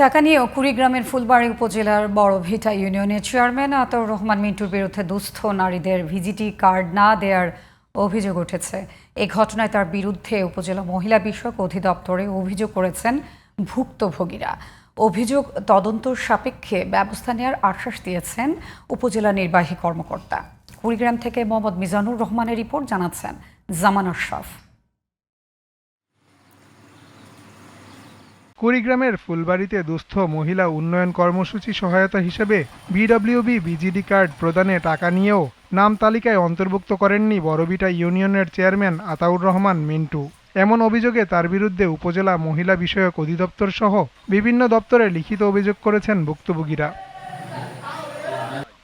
টাকা নিয়েও কুড়িগ্রামের ফুলবাড়ী উপজেলার বড়ভিটা ইউনিয়নের চেয়ারম্যান আতাউর রহমান মিন্টুর বিরুদ্ধে দুস্থ নারীদের ভিজিটি কার্ড না দেওয়ার অভিযোগ উঠেছে। এই ঘটনায় তার বিরুদ্ধে উপজেলা মহিলা বিষয়ক অধিদপ্তরে অভিযোগ করেছেন ভুক্তভোগীরা। অভিযোগ তদন্ত সাপেক্ষে ব্যবস্থা নেওয়ার আশ্বাস দিয়েছেন উপজেলা নির্বাহী কর্মকর্তা। কুড়িগ্রাম থেকে মোহাম্মদ মিজানুর রহমানের রিপোর্ট, জানাচ্ছেন জামান আশরাফ। কুড়িগ্রামের ফুলবাড়ীতে দুস্থ মহিলা উন্নয়ন কর্মসূচি সহায়তা হিসেবে বিডব্লিউবি ভিজিটি কার্ড প্রদানে টাকা নিয়েও নাম তালিকায় অন্তর্ভুক্ত করেননি বড়ভিটা ইউনিয়নের চেয়ারম্যান আতাউর রহমান মিন্টু। এমন অভিযোগে তার বিরুদ্ধে উপজেলা মহিলা বিষয়ক অধিদপ্তর সহ বিভিন্ন দপ্তরে লিখিত অভিযোগ করেছেন ভুক্তভোগীরা।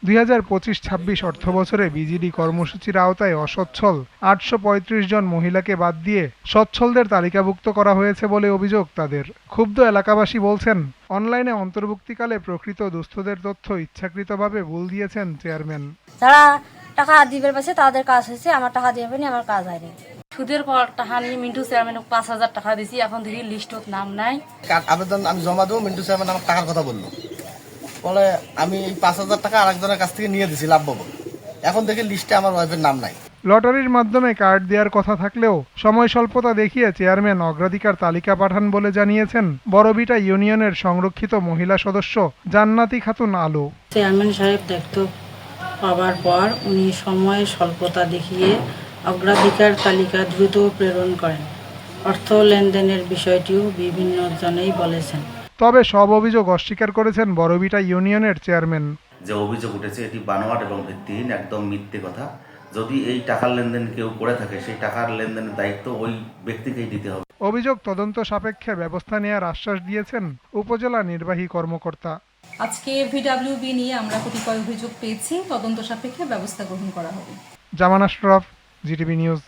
2025-26 অর্থবছরে বিজিডি কর্মসূচির আওতায় অসচ্ছল 835 জন মহিলাকে বাদ দিয়ে সচ্ছলদের তালিকাভুক্ত করা হয়েছে বলে অভিযোগ তাদের। ক্ষুব্ধ এলাকাবাসী বলছেন, অনলাইনে অন্তর্ভুক্তিকালে প্রকৃত দুস্থদের তথ্য ইচ্ছাকৃতভাবে ভুল দিয়েছেন চেয়ারম্যান। যারা টাকা দিবের পাশে তাদের কাজ হয়েছে, আমার টাকা দিয়ে পারিনি, আমার কাজ হয়নি। সুদের পর টাকা নিয়ে মিন্টু চেয়ারম্যান 5,000 টাকা দিয়েছি, এখন দেখি লিস্টত নাম নাই। আবেদন আমি জমা দেবো, মিন্টু চেয়ারম্যান আমার টাকার কথা বললো, বলে আমি এই 5,000 টাকা আরেকজনের কাছ থেকে নিয়ে দিছি লাভ পাবো। এখন দেখি লিস্টে আমার ওয়াইফের নাম নাই। লটারির মাধ্যমে কার্ড দেওয়ার কথা থাকলেও সময় স্বল্পতা দেখিয়ে চেয়ারম্যান অগ্রাধিকার তালিকা পাঠান বলে জানিয়েছেন বড়ভিটা ইউনিয়নের সংরক্ষিত মহিলা সদস্য জান্নাতি খাতুন আলো। চেয়ারম্যান সাহেব দায়িত্ব পাওয়ার পর উনি সময় স্বল্পতা দেখিয়ে অগ্রাধিকার তালিকা দ্রুত প্রেরণ করেন। অর্থ লেনদেনের বিষয়টিও বিভিন্ন জনেই বলেছেন। তবে সব অভিযোগ অস্বীকার করেছেন বড়ভিটা ইউনিয়নের চেয়ারম্যান। যে অভিযোগ উঠেছে এটি বানোয়াট এবং ভিত্তিহীন, একদম মিথ্যে কথা। যদি এই টাকার লেনদেন কেউ করে থাকে, সেই টাকার লেনদেনের দায়িত্ব ওই ব্যক্তিকেই দিতে হবে। অভিযোগ তদন্ত সাপেক্ষে ব্যবস্থা নেওয়ার আশ্বাস দিয়েছেন উপজেলা নির্বাহী কর্মকর্তা। আজকে ভিডব্লিউবি নিয়ে আমরা কতিপয় অভিযোগ পেয়েছি, তদন্ত সাপেক্ষে ব্যবস্থা গ্রহণ করা হবে। জামান আশরাফ, জিটিভি নিউজ।